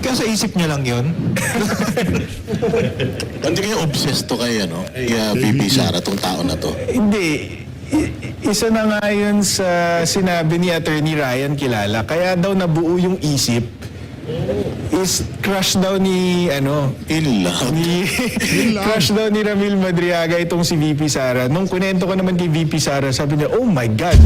Kaya sa isip niya lang yun. Hindi kayo obsessed to kay, VP Sara, tong tao na to? Hindi. Isa na nga yun sa sinabi ni Attorney Ryan Kilala. Kaya daw nabuo yung isip is crush daw ni In love. crush daw ni Ramil Madriaga itong si VP Sara. Nung kunento ko naman kay VP Sara, sabi niya, oh my God.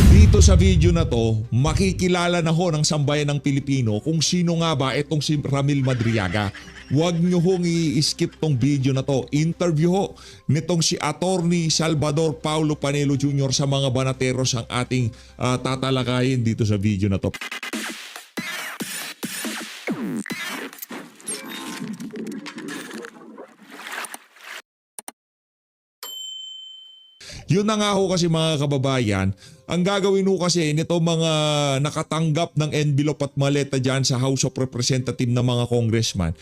Dito sa video na to, makikilala na ho ng sambayan ng Pilipino kung sino nga ba itong si Ramil Madriaga. Huwag nyo hong i-skip tong video na to. Interview ho nitong si Attorney Salvador Paulo Panelo Jr. sa mga banateros ang ating tatalakayin dito sa video na to. Yun na nga ho kasi mga kababayan, ang gagawin ho kasi nito mga nakatanggap ng envelope at maleta dyan sa House of Representatives na mga congressman,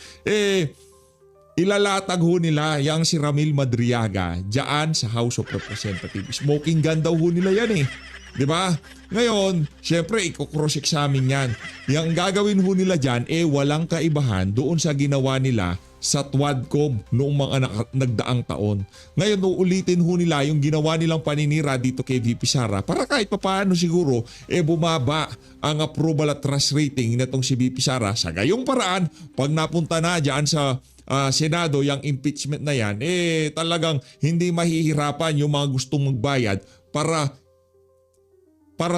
ilalatag ho nila yang si Ramil Madriaga dyan sa House of Representatives. Smoking gun daw ho nila yan Diba? Ngayon, syempre, i-cross-examine yan. Yang gagawin ho nila dyan, walang kaibahan doon sa ginawa nila sa TWADCOM noong mga nagdaang taon. Ngayon, uulitin ho nila yung ginawa nilang paninira dito kay VP Sara para kahit papaano siguro, bumaba ang approval at trust rating nitong si VP Sara. Sa gayong paraan, pag napunta na dyan sa Senado, yung impeachment na yan, talagang hindi mahihirapan yung mga gustong magbayad para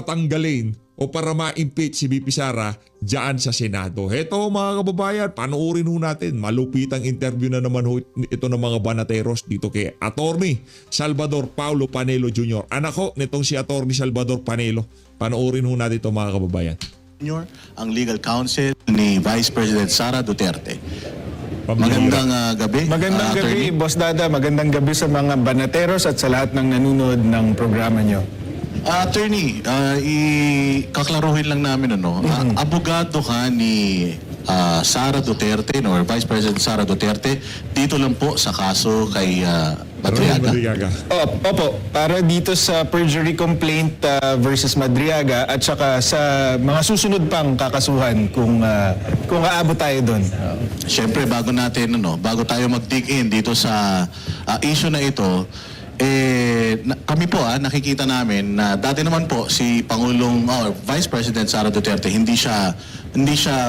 tanggalin o para ma-impeach si VP Sara dyan sa Senado. Heto mga kababayan, panoorin ho natin. Malupitang interview na naman ho ito ng mga banateros dito kay Attorney Salvador Paulo Panelo Jr. Anak ho nitong si Attorney Salvador Panelo. Panoorin ho natin ito mga kababayan. Ang legal counsel ni Vice President Sara Duterte. Magandang gabi. Magandang gabi, Boss Dada. Magandang gabi sa mga banateros at sa lahat ng nanonood ng programa nyo. Attorney, kaklaruhin lang namin abogado ka ni Sara Duterte or Vice President Sara Duterte dito lang po sa kaso kay Madriaga. Opo, para dito sa perjury complaint versus Madriaga at saka sa mga susunod pang kakasuhan kung aabot tayo doon. Siyempre bago tayo mag-dig in dito sa issue na ito, kami po nakikita namin na dati naman po si Pangulong Vice President Sara Duterte hindi siya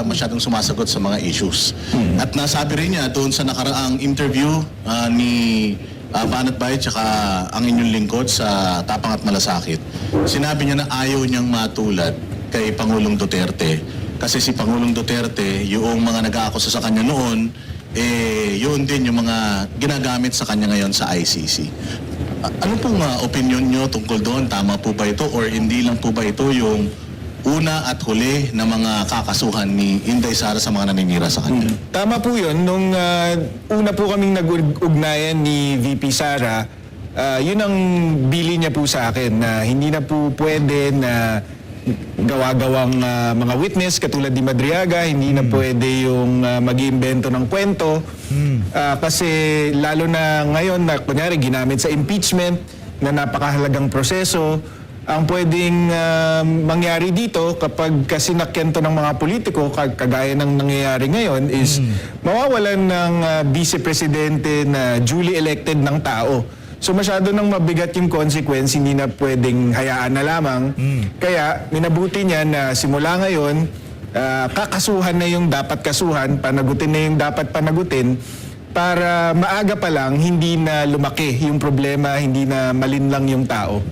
masyadong sumasagot sa mga issues. At nasabi rin niya doon sa nakaraang interview ni Banat Bayet tsaka ang inyong lingkod sa Tapang at Malasakit. Sinabi niya na ayaw niyang matulad kay Pangulong Duterte kasi si Pangulong Duterte yung mga nag-aakusa sa kanya noon yun din yung mga ginagamit sa kanya ngayon sa ICC. Ano pong opinion nyo tungkol doon? Tama po ba ito or hindi lang po ba ito yung una at huli na mga kakasuhan ni Inday Sara sa mga naninira sa kanya? Tama po yun. Nung una po kaming nag-ugnayan ni VP Sara, yun ang bili niya po sa akin na hindi na po pwede na gawa-gawang mga witness katulad ni Madriaga, hindi na pwede yung mag-iimbento ng kwento kasi lalo na ngayon na kunyari ginamit sa impeachment na napakahalagang proseso, ang pwedeng mangyari dito kapag kasi nakyento ng mga politiko kagaya ng nangyayari ngayon is mawawalan ng vice presidente na duly elected ng tao. So masyado nang mabigat yung consequence, hindi na pwedeng hayaan na lamang. Kaya minabuti niya na simula ngayon, kakasuhan na yung dapat kasuhan, panagutin na yung dapat panagutin, para maaga pa lang hindi na lumaki yung problema, hindi na malinlang yung tao.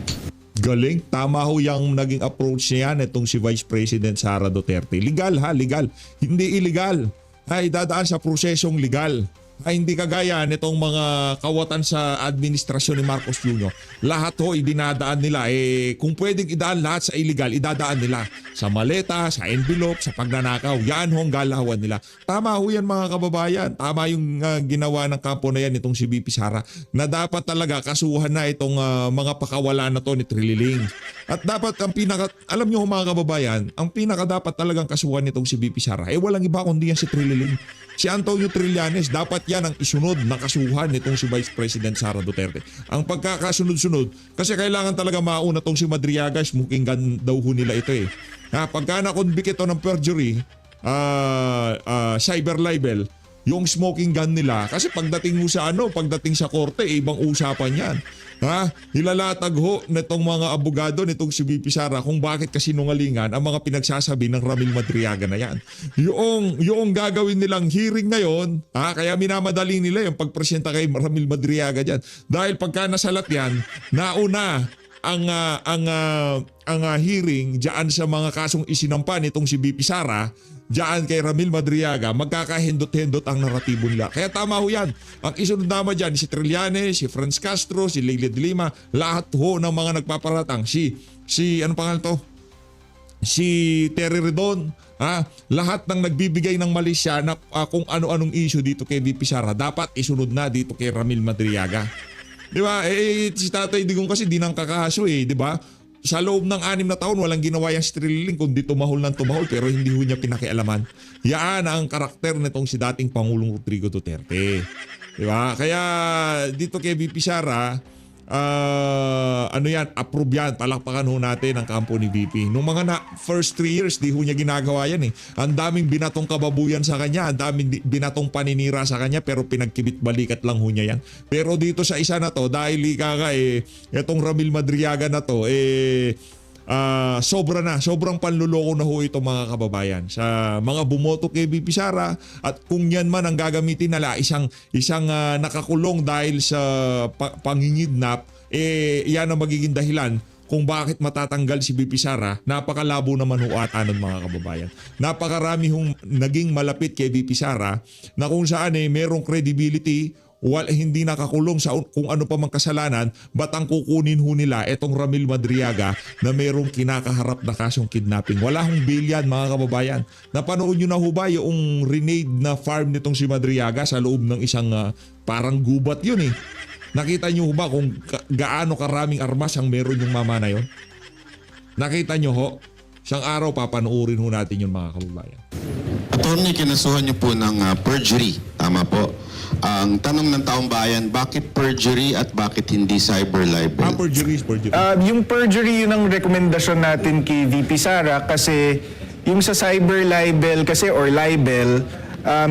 Galing. Tama ho yung naging approach niya itong si Vice President Sara Duterte. Legal legal. Hindi illegal. Dadaan sa prosesong legal. Hindi kagaya nitong mga kawatan sa administrasyon ni Marcos Jr. Lahat ho idinadaan nila. Kung pwedeng idaan lahat sa illegal, idadaan nila. Sa maleta, sa envelope, sa pagnanakaw. Yan ho ang galawan nila. Tama ho yan mga kababayan. Tama yung ginawa ng kampo na yan itong si VP Sara. Na dapat talaga kasuhan na itong mga pakawala na to ni Trililing. At dapat alam nyo mga kababayan, ang pinaka dapat talagang kasuhan nitong si VP Sara, walang iba kundi yan si Trililing. Si Antonio Trillanes, dapat yan ang isunod na kasuhan nitong si Vice President Sara Duterte. Ang pagkakasunod-sunod, kasi kailangan talaga mauna tong si Madriaga, smoking gun daw ho nila ito Pagka na-convict ito ng perjury, cyber libel, yung smoking gun nila. Kasi pagdating mo sa pagdating sa korte, ibang usapan yan. Ha? Ilalatag ho nitong mga abogado nitong si VP Sara kung bakit kasinungalingan ang mga pinagsasabi ng Ramil Madriaga na yan. Yung gagawin nilang hearing ngayon, kaya minamadali nila yung pagpresenta kay Ramil Madriaga dyan. Dahil pagka nasalat yan, nauna ang hearing diyan sa mga kasong isinampa nitong si VP Sara, diyan kay Ramil Madriaga, magkakahindot-hindot ang naratibo nila. Kaya tama ho yan. Ang isunod naman dyan, si Trillanes, si Franz Castro, si Leila de Lima, lahat ho ng mga nagpaparatang. Si ano pangalan to? Si Terry Redon, lahat ng nagbibigay ng mali siya na kung ano-anong issue dito kay VP Sara, dapat isunod na dito kay Ramil Madriaga. Di ba? Si Tatay Digong kasi di nang kakahaso di ba? Sa loob ng 6 na taon, walang ginawa yung Striling kundi tumahol ng tumahol pero hindi ho niya pinakialaman. Yan ang karakter nitong si dating Pangulong Rodrigo Duterte. Di ba? Kaya dito kay VP Sara, approve yan. Palakpakan ho natin ang kampo ni VP. Nung mga first 3 years, di ho niya ginagawa yan Ang daming binatong kababuyan sa kanya, ang daming binatong paninira sa kanya, pero pinagkibit balikat lang ho niya yan. Pero dito sa isa na to, dahil itong Ramil Madriaga na to, sobrang panluloko na ho ito mga kababayan sa mga bumoto kay VP Sara, at kung yan man ang gagamitin nila isang nakakulong dahil sa pangingidnap, yan ang magiging dahilan kung bakit matatanggal si VP Sara. Napakalabo naman ho ata nun mga kababayan. Napakarami hong naging malapit kay VP Sara na kung saan merong credibility, hindi nakakulong sa kung ano pa mang kasalanan, ba't ang kukunin ho nila etong Ramil Madriaga na mayroong kinakaharap na kasong kidnapping? Wala hong bail yan mga kababayan. Napanood nyo na ho ba yung renade na farm nitong si Madriaga sa loob ng isang parang gubat yun Nakita nyo ho ba kung gaano karaming armas ang meron yung mama na yun? Nakita nyo ho? Isang araw papanoorin ho natin yun mga kababayan. Attorney, kinasuhan niyo po ng perjury. Tama po. Ang tanong ng taong bayan, bakit perjury at bakit hindi cyber libel? Perjury. Yung perjury, yun ang rekomendasyon natin kay VP Sara kasi yung sa cyber libel kasi or libel,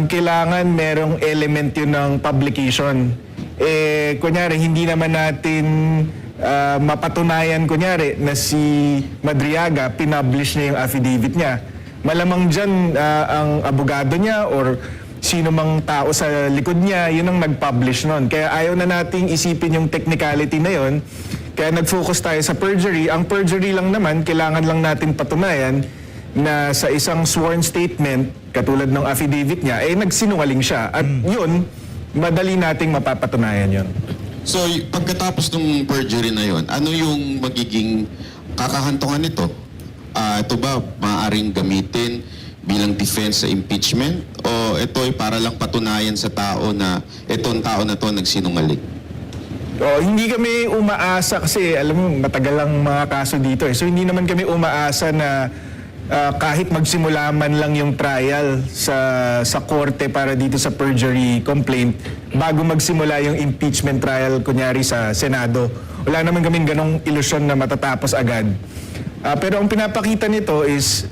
kailangan merong element yun ng publication. Kunyari, hindi naman natin mapatunayan kunyari na si Madriaga pinublish niya yung affidavit niya. Malamang dyan ang abogado niya or sino mang tao sa likod niya, yun ang nag-publish nun. Kaya ayaw na nating isipin yung technicality na yun. Kaya nag-focus tayo sa perjury. Ang perjury lang naman, kailangan lang natin patunayan na sa isang sworn statement, katulad ng affidavit niya, nagsinungaling siya. At yun, madali nating mapapatunayan yun. So, pagkatapos ng perjury na yun, ano yung magiging kakahantungan nito? Ito ba maaaring gamitin bilang defense sa impeachment? O ito ay para lang patunayan sa tao na itong tao na to nagsinungaling? Hindi kami umaasa kasi alam mo matagal lang mga kaso dito So hindi naman kami umaasa na kahit magsimula man lang yung trial sa korte para dito sa perjury complaint bago magsimula yung impeachment trial kunyari sa Senado. Wala naman kaming ganong ilusyon na matatapos agad. Pero ang pinapakita nito is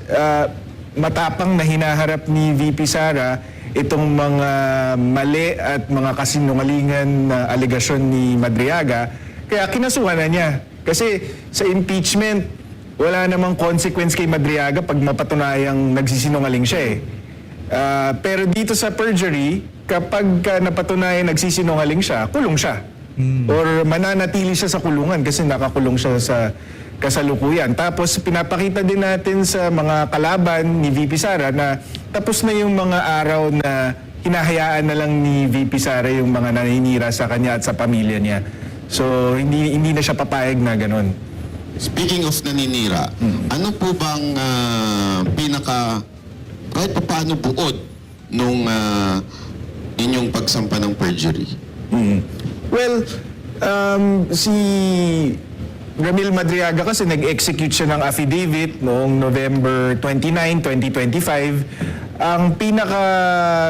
matapang na hinaharap ni VP Sara itong mga mali at mga kasinungalingan na aligasyon ni Madriaga. Kaya kinasuhan na niya. Kasi sa impeachment, wala namang consequence kay Madriaga pag mapatunayang nagsisinungaling siya Pero dito sa perjury, kapag napatunayan nagsisinungaling siya, kulong siya. Or mananatili siya sa kulungan kasi nakakulong siya sa kasalukuyan. Tapos pinapakita din natin sa mga kalaban ni VP Sara na tapos na yung mga araw na hinahayaan na lang ni VP Sara yung mga naninira sa kanya at sa pamilya niya. So hindi na siya papayag na ganun. Speaking of naninira, ano po bang kahit pa paano buod nung inyong pagsampa ng perjury? Well, si Ramil Madriaga kasi nag-execute siya ng affidavit noong November 29, 2025. Ang pinaka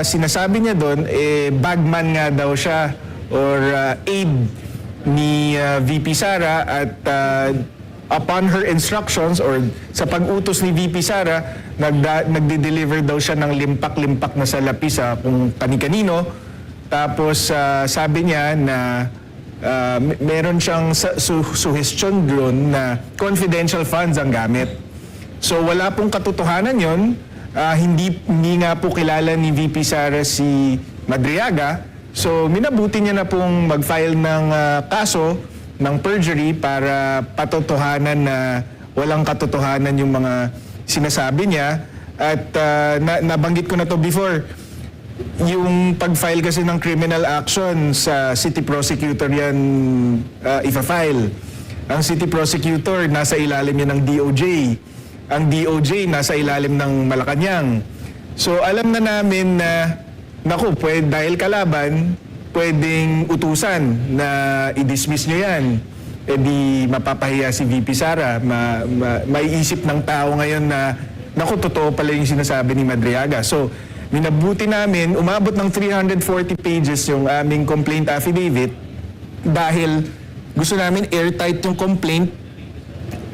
sinasabi niya doon, bagman nga daw siya or aide ni VP Sara at upon her instructions or sa pag-utos ni VP Sara, nagde-deliver daw siya ng limpak-limpak na salapi sa kung kani-kanino. Tapos sabi niya na meron siyang suggestion doon na confidential funds ang gamit. So wala pong katotohanan yon. Hindi nga po kilala ni VP Sara si Madriaga. So minabuti niya na pong mag-file ng kaso ng perjury para patotohanan na walang katotohanan yung mga sinasabi niya. At nabanggit ko na to before, yung pag-file kasi ng criminal action sa city prosecutor yan ifa-file. Ang city prosecutor nasa ilalim yan ng DOJ. Ang DOJ nasa ilalim ng Malacanang. So alam na namin na dahil kalaban, pwedeng utusan na i-dismiss nyo yan. E di mapapahiya si VP Sara. Maiisip ng tao ngayon na, totoo pala yung sinasabi ni Madriaga. So, minabuti namin, umabot ng 340 pages yung aming complaint affidavit dahil gusto namin airtight yung complaint.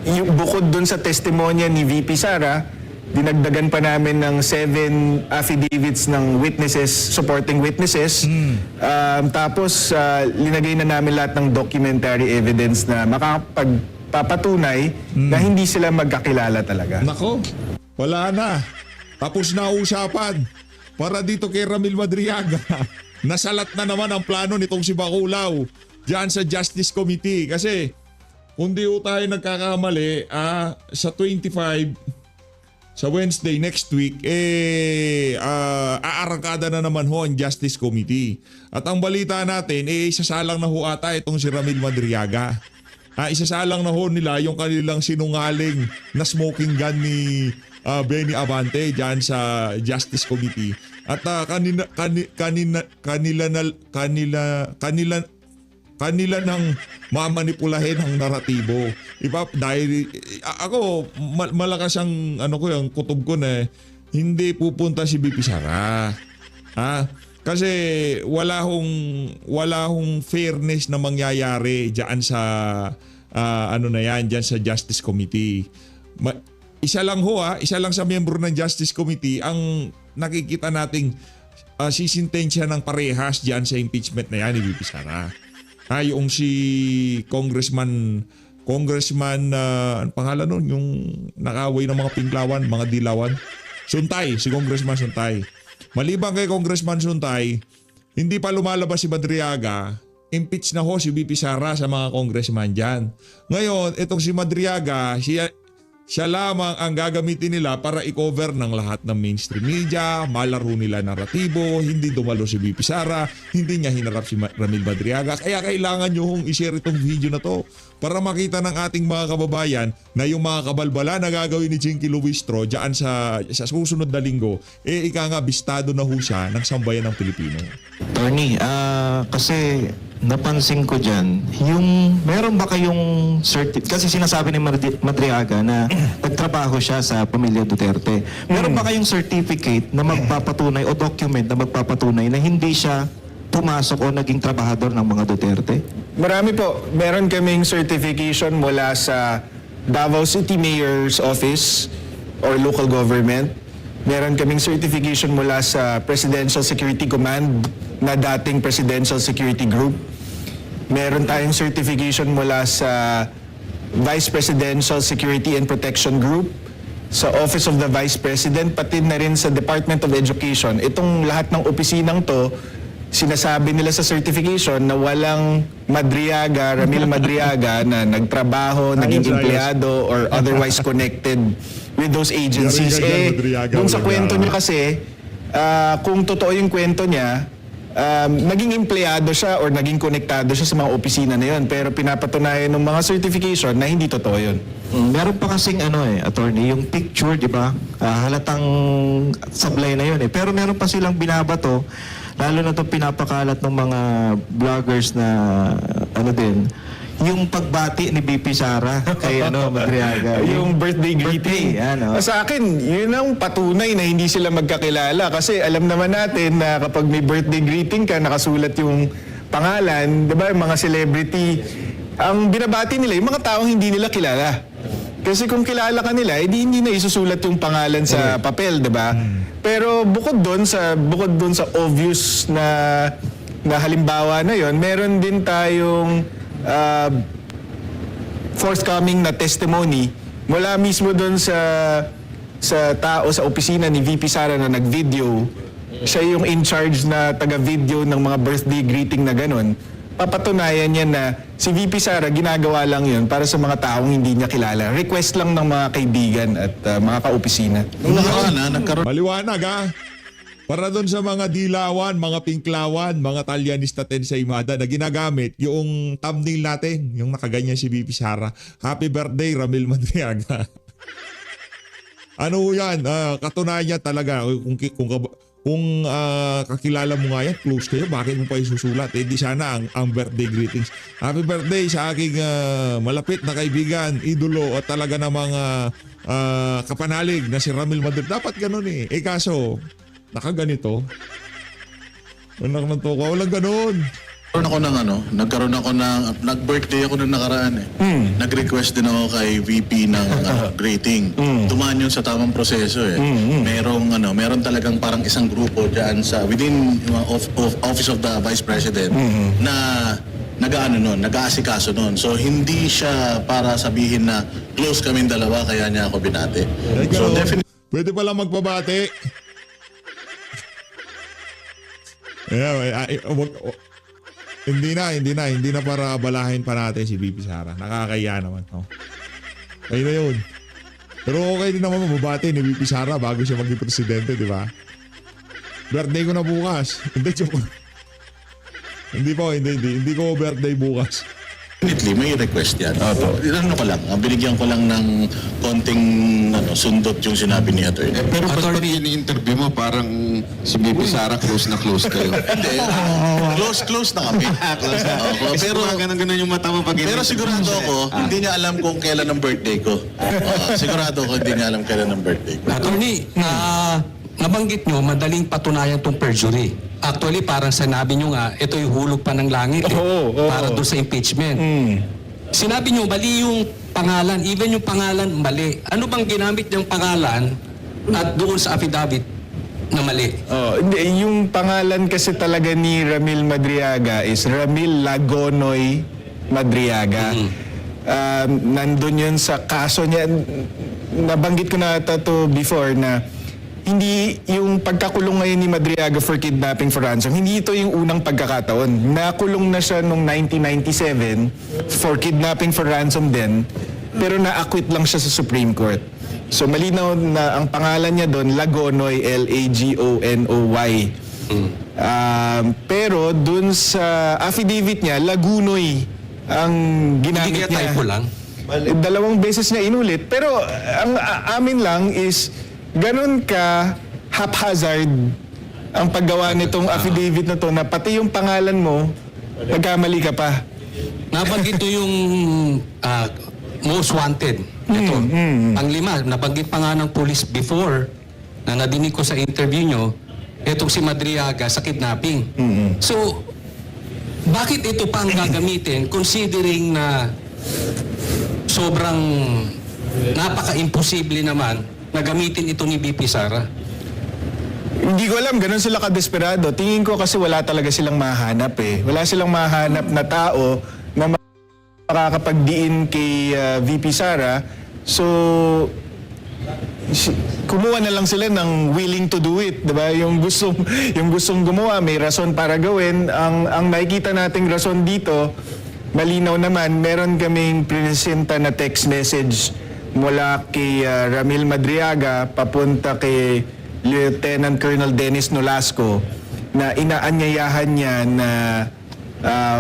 Yung bukod dun sa testimonya ni VP Sara, dinagdagan pa namin ng 7 affidavits ng witnesses, supporting witnesses. Tapos, linagay na namin lahat ng documentary evidence na makapagpapatunay na hindi sila magkakilala talaga. Nako, wala na. Tapos na usapan. Para dito kay Ramil Madriaga. Nasalat na naman ang plano nitong si Bacolao diyan sa Justice Committee. Kasi kung di tayo nagkakamali, sa 25, sa Wednesday next week, aarangkada na naman ho ang Justice Committee. At ang balita natin, isasalang na ho ata itong si Ramil Madriaga. Isasalang na ho nila yung kanilang sinungaling na smoking gun ni Benny Abante dyan sa Justice Committee. At kanila nang mamanipulahin ang naratibo. Dahil ako malakas ang yung kutob ko na hindi pupunta si VP Sara. Kasi wala hong fairness na mangyayari diyan sa diyan sa Justice Committee. Isa lang sa miyembro ng Justice Committee ang nakikita nating sisintensya ng parehas diyan sa impeachment na yan ni VP Sara. Yung si Congressman ano pangalan nun, yung nakaway ng mga pinklawan, mga dilawan. Suntay, si Congressman Suntay. Maliban kay Congressman Suntay, hindi pa lumalabas si Madriaga, impeach na ho si VP Sara sa mga congressman dyan. Ngayon, itong si Madriaga, siya lamang ang gagamitin nila para i-cover ng lahat ng mainstream media, malaro nila naratibo, hindi dumalo si VP Sara, hindi niya hinarap si Ramil Madriaga. Kaya kailangan nyo hong i-share itong video na to para makita ng ating mga kababayan na yung mga kabalbala na gagawin ni Jinky Luistro dyan sa susunod na linggo, ika nga bistado na ho siya ng sambayan ng Pilipino. Tony, kasi napansin ko dyan, meron ba kayong kasi sinasabi ni Madriaga na nagtrabaho siya sa pamilya Duterte. Meron ba kayong certificate na magpapatunay o document na magpapatunay na hindi siya pumasok o naging trabahador ng mga Duterte? Marami po. Meron kaming certification mula sa Davao City Mayor's Office or local government. Meron kaming certification mula sa Presidential Security Command na dating Presidential Security Group. Meron tayong certification mula sa Vice Presidential Security and Protection Group, sa Office of the Vice President, pati na rin sa Department of Education. Itong lahat ng opisinang to, sinasabi nila sa certification na walang Ramil Madriaga na nagtrabaho, naging empleyado, or otherwise connected with those agencies. Dun sa kwento niya kasi, kung totoo yung kwento niya, naging empleyado siya or naging konektado siya sa mga opisina na yun. Pero pinapatunayan ng mga certification na hindi totoo yun. Meron pa kasing attorney, yung picture, di ba? Halatang sablay na yun eh. Pero meron pa silang binabato, lalo na itong pinapakalat ng mga vloggers na yung pagbati ni VP Sara kay Madriaga. Yung birthday greeting. Sa akin, yun ang patunay na hindi sila magkakilala. Kasi alam naman natin na kapag may birthday greeting ka, nakasulat yung pangalan, di ba? Mga celebrity, ang binabati nila yung mga taong hindi nila kilala. Kasi kung kilala ka nila, hindi na isusulat yung pangalan sa papel, 'di ba? Pero bukod doon sa obvious na halimbawa na 'yon, meron din tayong forthcoming na testimony mula mismo doon sa tao sa opisina ni VP Sara na nag-video. Siya yung in charge na taga-video ng mga birthday greeting na ganun. Papatunayan niya na si VP Sara ginagawa lang yun para sa mga taong hindi niya kilala. Request lang ng mga kaibigan at mga kaopisina. Nung nakaraan nagkaroon Maliwanag ha. Para doon sa mga dilawan, mga pinklawan, mga talyanista sa Imada na ginagamit yung thumbnail natin, yung nakaganyan si VP Sara. Happy birthday, Ramil Madriaga. Ano yan? Katunayan talaga. Kung kakilala mo nga yan, close kayo, bakit mo pa isusulat? Di sana ang birthday greetings. Happy birthday sa aking malapit na kaibigan, idolo at talaga namang kapanalig na si Ramil Madrid. Dapat ganun eh. Kaso, nakaganito. Walang ganun. nagkaroon ako ng nag-birthday ako nung nakaraan eh. Nag-request din ako kay VP ng greeting. Dumaan yun sa tamang proseso eh. Meron talagang parang isang grupo diyan sa within Office of the Vice President na nag-aasikaso nun. So hindi siya para sabihin na close kaming dalawa kaya niya ako binati. So definitely Pwede pala magpabati. Hindi na para balahin pa natin si VP Sara. Nakakaya naman. Oh. Ayun na yun. Pero okay din naman mababati ni VP Sara bago siya maging presidente, di ba? Birthday ko na bukas. Hindi, joke. Hindi ko birthday bukas. may request yan. Binigyan ko lang ng konting sundot yung sinabi ni Atty. Pero ba't pag ini-interview mo parang si VP Sara close na close kayo? Hindi. Close na kami. Close na. Pero ganun yung mata mo pag Pero sigurado ako, hindi niya alam kung kailan ang birthday ko. Sigurado ako, hindi niya alam kailan ang birthday ko. Attorney, nabanggit nyo, madaling patunayan tong perjury. Actually, parang sinabi nyo nga, ito yung hulog pa ng langit para doon sa impeachment. Sinabi nyo, mali yung pangalan, even yung pangalan, mali. Ano bang ginamit yung pangalan at doon sa affidavit na mali? Hindi, yung pangalan kasi talaga ni Ramil Madriaga is Ramil Lagonoy Madriaga. Nandun yun sa kaso niya. Nabanggit ko na ito before na hindi yung pagkakulong ngayon ni Madriaga for kidnapping for ransom, hindi ito yung unang pagkakataon. Nakulong na siya noong 1997 for kidnapping for ransom din, pero na-acquit lang siya sa Supreme Court. So malinaw na ang pangalan niya doon, Lagonoy, Lagonoy. Pero doon sa affidavit niya, Lagunoy ang ginamit Hindi niya. kaya typo lang? Dalawang beses niya inulit. Pero ang amin lang is ganun ka haphazard ang paggawa nitong affidavit na to na pati yung pangalan mo, nagkamali ka pa. Nabanggit ito yung most wanted. Ito. Ang lima, nabanggit pa nga ng police before na nadinig ko sa interview nyo, itong si Madriaga sa kidnapping. So, bakit ito pa ang gagamitin considering na sobrang napaka-imposible naman na gamitin ito ni VP Sara? Hindi ko alam, ganun sila kadesperado. Tingin ko kasi wala talaga silang mahanap eh. Wala silang mahanap na tao na makakapagdiin kay VP Sara. So, kumuha na lang sila ng willing to do it, 'di ba? Yung gustong gumawa, may rason para gawin. Ang nakikita nating rason dito, malinaw naman, meron kaming presenta na text message mula kay Ramil Madriaga papunta kay Lieutenant Colonel Dennis Nolasco na inaanyayahan niya na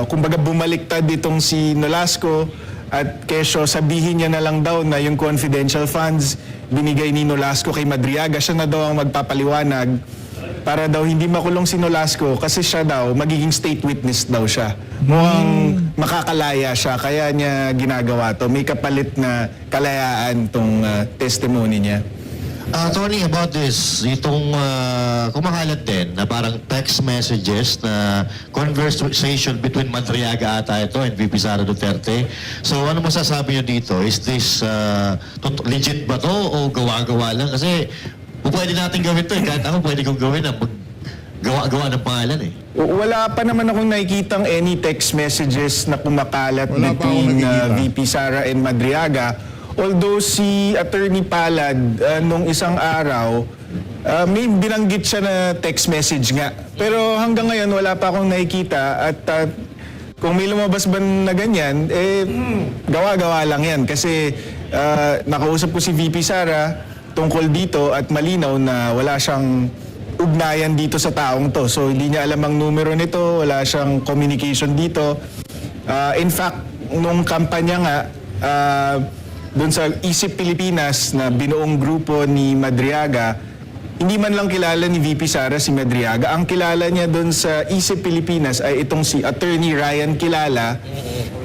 kumbaga bumaliktad ditong si Nolasco at kesyo sabihin niya na lang daw na yung confidential funds binigay ni Nolasco kay Madriaga, siya na daw ang magpapaliwanag para daw hindi makulong si Nolasco kasi siya daw magiging state witness daw siya. Mukhang makakalaya siya kaya niya ginagawa to. May kapalit na kalayaan tong testimony niya. Tony, about this, itong kumakalat din na parang text messages na conversation between Madriaga ata ito and VP Sara Duterte. So ano masasabi niyo dito? Is this legit ba to o gawa-gawa lang? Kasi pwede natin gawin to eh. Kahit ako pwede kong gawin na gawa-gawa ng pangalan eh. Wala pa naman akong nakikitang any text messages na kumakalat Wala pa akong between nakikita. VP Sara and Madriaga. Although si Attorney Palad nung isang araw, may binanggit siya na text message nga. Pero hanggang ngayon wala pa akong nakikita at kung may lumabas ba na ganyan, gawa-gawa lang yan. Kasi nakausap ko si VP Sara tungkol dito at malinaw na wala siyang ugnayan dito sa taong to. So hindi niya alam ang numero nito, wala siyang communication dito. In fact, nung kampanya nga, doon sa Isip Pilipinas na binuong grupo ni Madriaga, hindi man lang kilala ni VP Sara si Madriaga. Ang kilala niya doon sa Isip Pilipinas ay itong si Attorney Ryan Kilala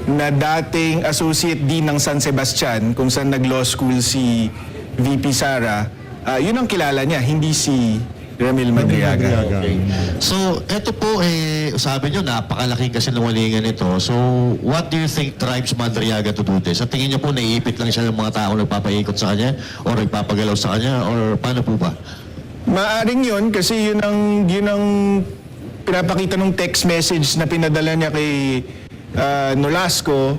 na dating Associate Dean ng San Sebastian kung saan nag-law school si VP Sara. Yun ang kilala niya, hindi si Ramil Madriaga. So, eto po sabi nyo, napakalaking kasinungalingan nito. So, what do you think drives Madriaga to do this? Sa tingin nyo po, naiipit lang siya ng mga tao nagpapaikot sa kanya o nagpapagalaw sa kanya or paano po ba? Maaring yun kasi yun ang pinapakita ng text message na pinadala niya kay Nolasco.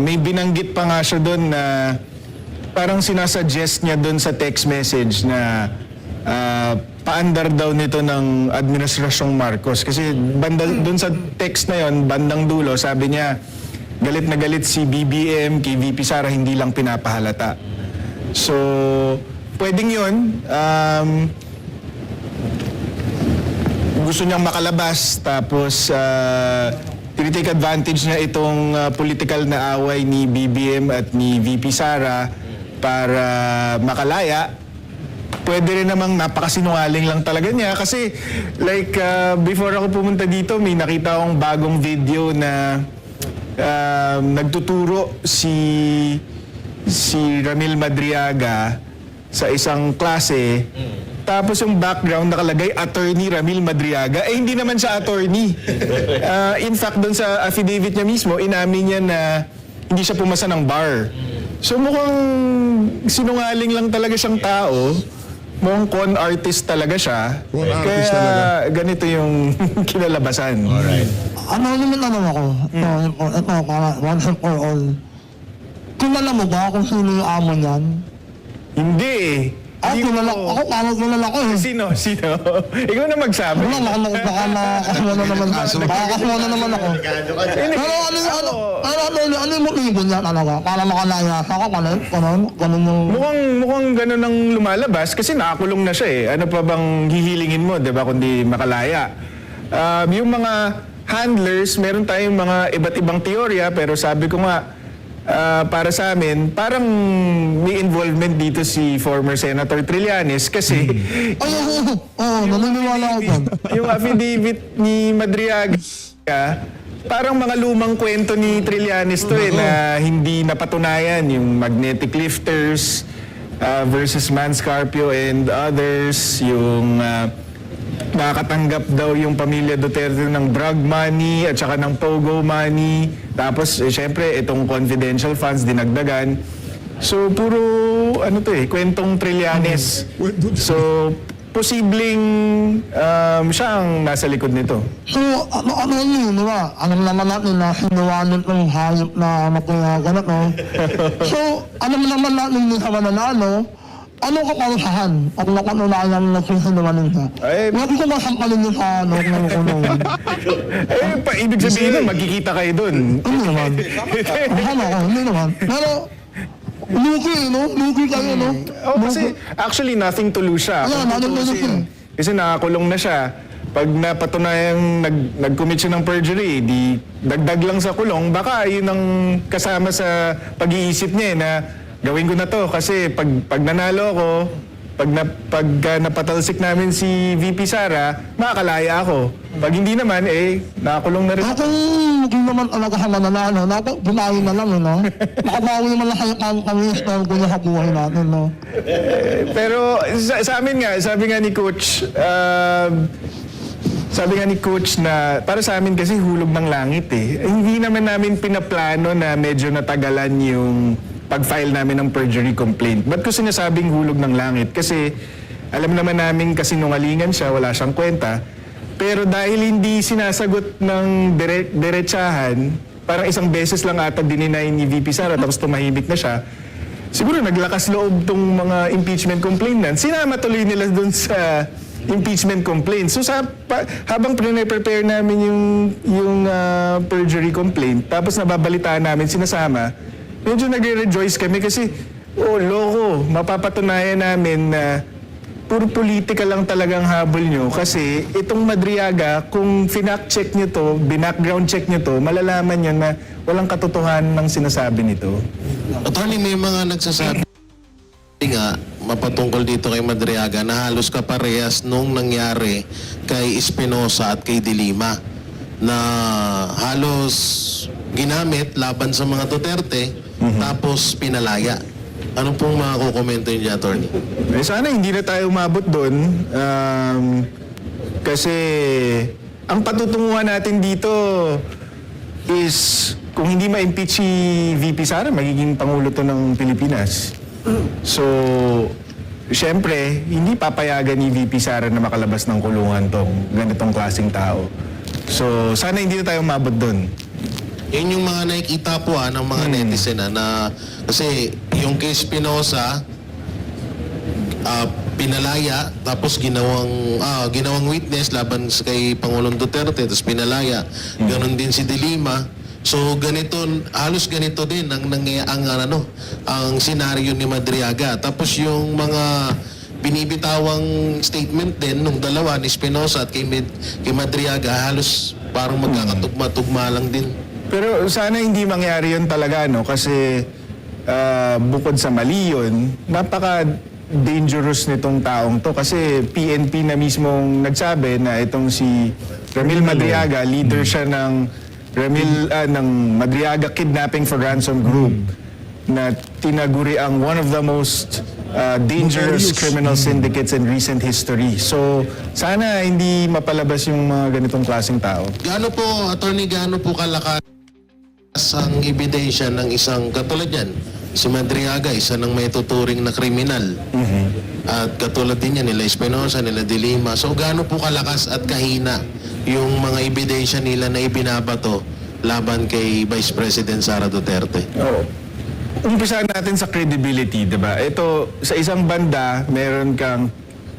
May binanggit pa nga siya doon na parang sinasuggest niya doon sa text message na paandar daw nito ng Administrasyong Marcos. Kasi doon sa text na yon, bandang dulo, sabi niya, galit na galit si BBM kay VP Sara, hindi lang pinapahalata. So, pwedeng yun. Gusto niyang makalabas, tapos tinitake advantage niya itong political na away ni BBM at ni VP Sara para makalaya. Pwede rin namang napakasinungaling lang talaga niya kasi like before ako pumunta dito may nakita akong bagong video na nagtuturo si Ramil Madriaga sa isang klase tapos yung background nakalagay Attorney Ramil Madriaga hindi naman siya attorney. In fact doon sa affidavit niya mismo inamin niya na hindi siya pumasa ng bar. So mukhang sinungaling lang talaga siyang tao. Mukhang con artist talaga siya. Con artist Kaya talaga. ganito yung kinalabasan. Alright. Ano naman ako? Ito, para once and for all. Kilala mo ba kung sino yung amo niyan? Hindi eh. Hindi Kilala ko- ako, parang kilala ko eh. Sino? Ikaw na magsabi. Wala, baka nakakasuwa naman ako. Nakakasuwa naman ako. Pero ano yung motibo niya talaga? Para makalaya sa ako, ganun yung... Mukhang ganun ang lumalabas kasi nakakulong na siya eh. Ano pa bang hihilingin mo, 'di ba, kundi makalaya. Yung mga handlers, meron tayong mga iba't ibang teorya pero sabi ko nga para sa amin, parang may involvement dito si former Senator Trillanes kasi Ay, naniniwala ako dyan. yung affidavit ni Madriaga, parang mga lumang kwento ni Trillanes to eh, na hindi napatunayan yung magnetic lifters versus Manscarpio and others, yung nakakatanggap daw yung pamilya Duterte ng drug money at saka ng pogo money. Tapos, syempre, itong confidential funds dinagdagan. So, puro, kwentong Trillanes. So, posibleng siya ang nasa likod nito. So, ano yun, di ba? Alam naman natin na sinuwanan ng hayop na mapayagan ako. So, alam naman natin na sa mananalo, ano kaparusahan ang napanunayan na sinuwanan siya? Ay, Hindi ko masampalin yun sa ng kulong. ibig sabihin nun, magkikita kayo dun. Hindi naman. Ano ako, hindi naman. Pero, luki, no? Luki kayo, no? Oh, kasi actually nothing to lose siya. Wala, nothing to lose yun. Kasi nakakulong na siya. Pag napatunayang nag-commit siya ng perjury, di dagdag lang sa kulong, baka yun ang kasama sa pag-iisip niya na gawin ko na to kasi pag nanalo ako, pag napatalsik namin si VP Sara, makakalaya ako. Pag hindi naman, nakakulong na rin. Kung hindi naman talaga siya mananalo, bumawi na lang, no? Makabawi naman lang kami sa buhay natin, no? Pero sa amin nga, sabi nga ni Coach na para sa amin kasi hulog ng langit eh. Hindi naman namin pinaplano na medyo natagalan yung pag-file namin ng perjury complaint. Ba't ko sinasabing hulog ng langit? Kasi alam naman namin kasinungalingan siya, wala siyang kwenta. Pero dahil hindi sinasagot ng diretsahan, parang isang beses lang ata dininay ni VP Sara tapos tumahimik na siya. Siguro naglakas loob tong mga impeachment complainants. Sinama tuloy nila dun sa impeachment complaint. So habang prepare namin yung perjury complaint, tapos nababalitaan namin sinasama, medyo nagre-rejoice kami kasi loko, mapapatunayan namin na puro politika lang talagang habol nyo kasi itong Madriaga, kung finact check nyo to, binackground check nyo to, malalaman nyo na walang katotohanan ng sinasabi nito. Attorney, may mga nagsasabi nga mapatungkol dito kay Madriaga na halos kaparehas nung nangyari kay Espinosa at kay De Lima na halos ginamit laban sa mga Duterte tapos pinalaya. Ano pong mga kukomento niyo, Attorney? Sana hindi na tayo umabot doon kasi ang patutunguhan natin dito is kung hindi ma-impeach si VP Sara, magiging Pangulo to ng Pilipinas. So, syempre, hindi papayagan ni VP Sara na makalabas ng kulungan tong ganitong klaseng tao. So, sana hindi na tayo umabot doon. Yan yung mga nakikita po ng mga netizen na kasi yung kay Espinosa pinalaya tapos ginawang witness laban kay Pangulong Duterte tapos pinalaya. Ganon din si De Lima. So ganito, halos ganito din ang senaryo ni Madriaga. Tapos yung mga binibitawang statement din nung dalawa ni Espinosa at kay Madriaga halos parang magkakatugma-tugma lang din. Pero sana hindi mangyari yun talaga, no? Kasi bukod sa mali yun, napaka-dangerous nitong taong to. Kasi PNP na mismong nagsabi na itong si Ramil Madriaga, leader siya ng Madriaga Kidnapping for Ransom Group na tinaguri ang one of the most dangerous criminal syndicates in recent history. So, sana hindi mapalabas yung mga ganitong klaseng tao. Gaano po, Attorney, gaano po kalakas ang ebidensya ng isang katulad yan? Si Madriaga, isa ng may tuturing na kriminal. At katulad din yan, nila Espinosa, nila De Lima. So, gaano po kalakas at kahina yung mga ebidensya nila na ibinabato laban kay Vice President Sara Duterte? Oo. Umpisahan natin sa credibility, di ba? Ito, sa isang banda, meron kang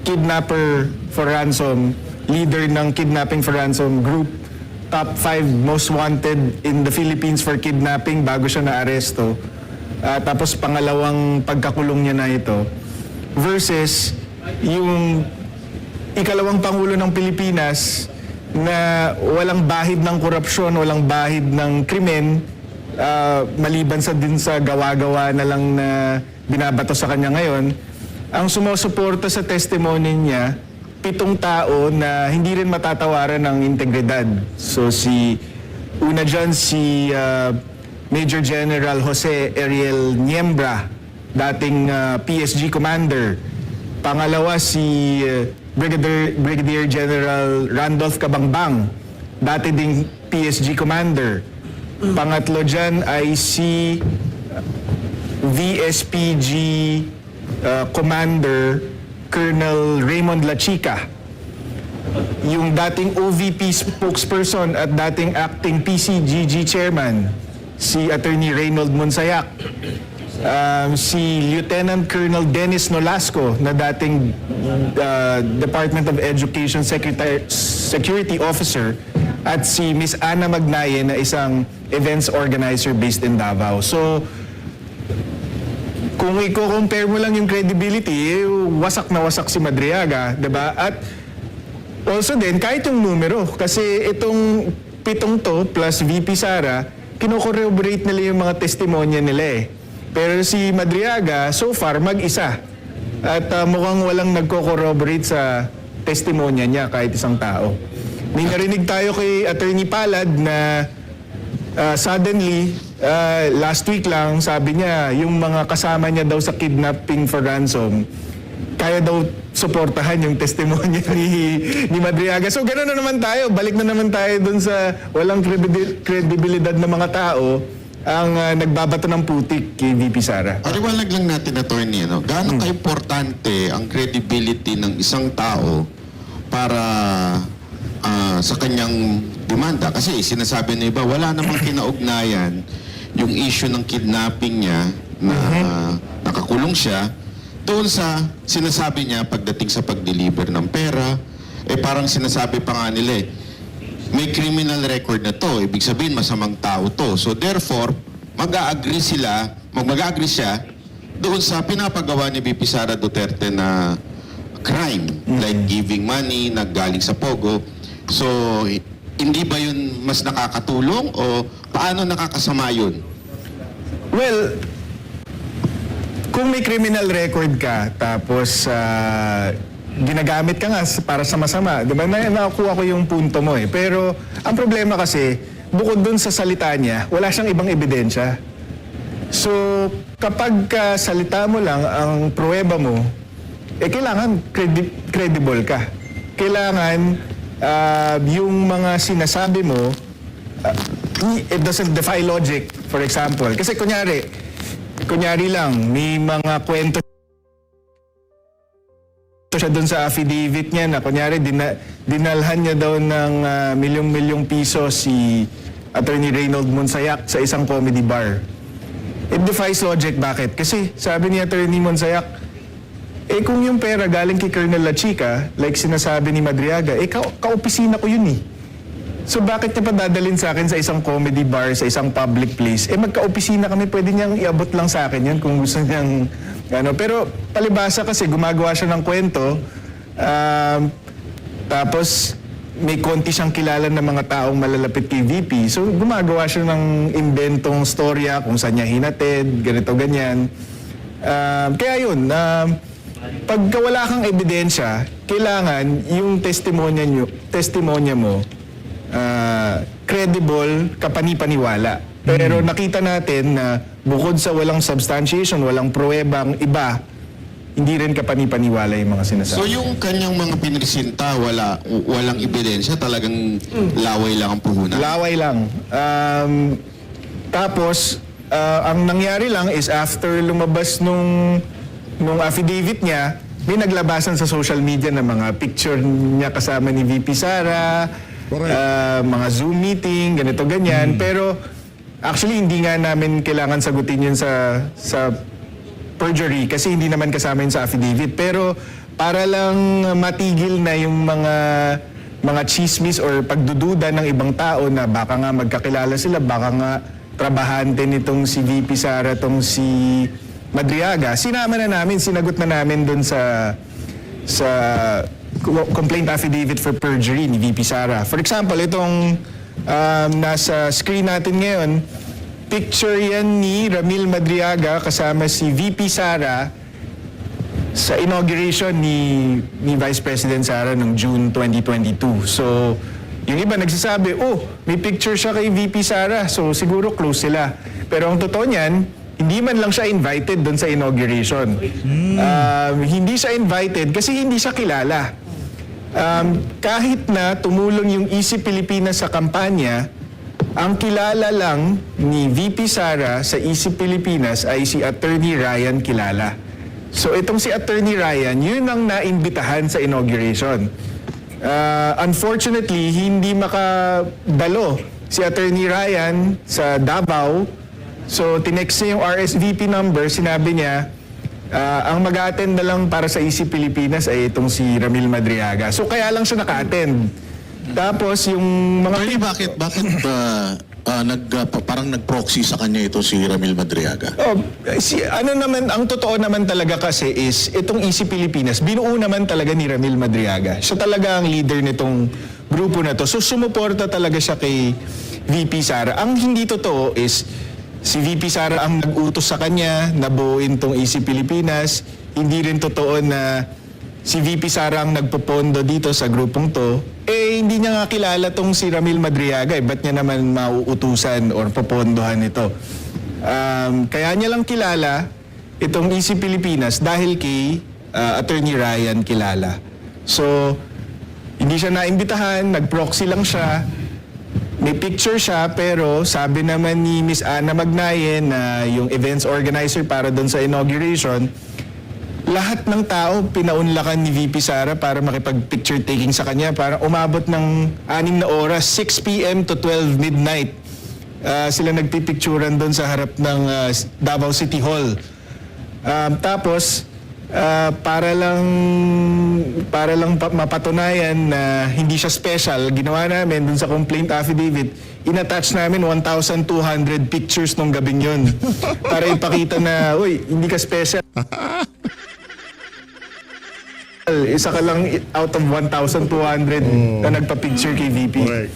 kidnapper for ransom, leader ng kidnapping for ransom group, top 5 most wanted in the Philippines for kidnapping bago siya na-aresto. Tapos pangalawang pagkakulong niya na ito. Versus yung ikalawang Pangulo ng Pilipinas na walang bahid ng korupsyon, walang bahid ng krimen, maliban din sa gawa-gawa na lang na binabato sa kanya ngayon. Ang sumusuporta sa testimony niya, 7 tao na hindi rin matatawaran ng integridad. So una dyan si Major General Jose Ariel Niembra, dating PSG commander. Pangalawa si Brigadier General Randolph Cabangbang, dati ding PSG commander. Pangatlo dyan ay si VSPG Commander Colonel Raymond Lachica. Yung dating OVP spokesperson at dating acting PCGG chairman, si Attorney Reynold Monsayak. Si Lieutenant Colonel Dennis Nolasco na dating Department of Education Security Officer at si Miss Ana Magnaye na isang events organizer based in Davao. So, kung i-compare mo lang yung credibility, wasak na wasak si Madriaga, diba? At also din, kahit yung numero, kasi itong 7 to plus VP Sara, kino-corroborate nila yung mga testimonya nila eh. Pero si Madriaga, so far, mag-isa. At mukhang walang nagko-corroborate sa testimonya niya kahit isang tao. May narinig tayo kay Attorney Palad na suddenly, last week lang, sabi niya, yung mga kasama niya daw sa kidnapping for ransom, kaya daw suportahan yung testimonya ni Madriaga. So gano'n na naman tayo. Balik na naman tayo dun sa walang kredibilidad na mga tao ang nagbabato ng putik kay VP Sara. Paliwanag lang natin, attorney, ano? Gaano ka-importante ang credibility ng isang tao para sa kanyang demanda? Kasi sinasabi ng iba, wala namang kinaugnayan yung issue ng kidnapping niya na nakakulong siya doon sa sinasabi niya pagdating sa pag-deliver ng pera. Parang sinasabi pa nga nila may criminal record na to. Ibig sabihin, masamang tao to. So therefore, mag-a-agree siya doon sa pinapagawa ni VP Sara Duterte na crime, like giving money na galing sa Pogo. So, hindi ba yun mas nakakatulong o paano nakakasama yun? Well, kung may criminal record ka, tapos ginagamit ka nga para sa masama, di ba? Nakakuha ko yung punto mo eh. Pero ang problema kasi, bukod dun sa salita niya, wala siyang ibang ebidensya. So, kapag salita mo lang ang pruweba mo, kailangan credible ka. Kailangan yung mga sinasabi mo, it doesn't defy logic, for example. Kasi kunyari lang, may mga kwento siya doon sa affidavit niya na kunyari dinalhan niya daw ng milyong-milyong piso si Attorney Reynold Monsayak sa isang comedy bar. It defies logic. Bakit? Kasi sabi ni Attorney Monsayak, kung yung pera galing kay Colonel La Chica, like sinasabi ni Madriaga, ka-opisina ko yun eh. So bakit niya pa dadalhin sa akin sa isang comedy bar, sa isang public place? Magka-opisina kami, pwede niyang iabot lang sa akin yun kung gusto niyang pero palibasa kasi gumagawa siya ng kwento, tapos may konti siyang kilala ng mga taong malalapit kay VP. So gumagawa siya ng inventong storya kung saan niya hinatid, ganito, ganyan. Kaya yun, pagka wala kang ebidensya, kailangan yung testimonya mo credible, kapani-paniwala. Pero nakita natin na bukod sa walang substantiation, walang pruwebang iba, hindi rin kapani-paniwala yung mga sinasabi. So yung kanyang mga pinresinta, walang ebidensya, talagang laway lang ang puhunan? Laway lang. Tapos, ang nangyari lang is after lumabas nung affidavit niya, may naglabasan sa social media na mga picture niya kasama ni VP Sara, mga Zoom meeting, ganito, ganyan. Pero actually, hindi nga namin kailangan sagutin yun sa perjury kasi hindi naman kasama yun sa affidavit. Pero para lang matigil na yung mga chismis or pagdududa ng ibang tao na baka nga magkakilala sila, baka nga trabahante nitong si VP Sara, tong si Madriaga, sinagot na namin dun sa complaint affidavit for perjury ni VP Sara. For example, itong nasa screen natin ngayon, picture yan ni Ramil Madriaga kasama si VP Sara sa inauguration ni Vice President Sara noong June 2022. So, yung iba nagsasabi, may picture siya kay VP Sara, so siguro close sila. Pero ang totoo niyan, hindi man lang siya invited doon sa inauguration. Hindi siya invited kasi hindi siya kilala. Kahit na tumulong yung Easy Pilipinas sa kampanya, ang kilala lang ni VP Sara sa Easy Pilipinas ay si Attorney Ryan Kilala. So itong si Attorney Ryan, yun ang naimbitahan sa inauguration. Unfortunately, hindi makadalo si Attorney Ryan sa Davao. So tinext niya yung RSVP number, sinabi niya, ang mag-attend na lang para sa Easy Pilipinas ay itong si Ramil Madriaga. So kaya lang siya naka-attend. Tapos yung mga... Attorney, bakit parang nag-proxy sa kanya ito si Ramil Madriaga? Ang totoo naman talaga kasi is, itong Easy Pilipinas, binuo naman talaga ni Ramil Madriaga. Siya talaga ang leader nitong grupo na to. So sumuporta talaga siya kay VP Sara. Ang hindi totoo is, si VP Sara ang nag-utos sa kanya na buuin tong Easy Pilipinas. Hindi rin totoo na si VP Sara ang nagpopondo dito sa grupong to, hindi niya nga kilala tong si Ramil Madriaga. Ba't niya naman mauutusan or popondohan ito? Kaya niya lang kilala itong Easy Pilipinas dahil kay Attorney Ryan kilala. So, hindi siya naimbitahan, nag-proxy lang siya. May picture siya, pero sabi naman ni Miss Ana Magnayen na yung events organizer para doon sa inauguration, lahat ng tao pinaunlakan ni VP Sara para makipag-picture taking sa kanya para umabot ng 6 na oras, 6 p.m. to 12 midnight. Sila nagpipicturan doon sa harap ng Davao City Hall. Tapos, para lang mapatunayan na hindi siya special, ginawa namin dun sa complaint affidavit, inattach namin 1,200 pictures nung gabing yun para ipakita na, uy, hindi ka special. Isa ka lang out of 1,200 na nagpa-picture kay VP. Correct.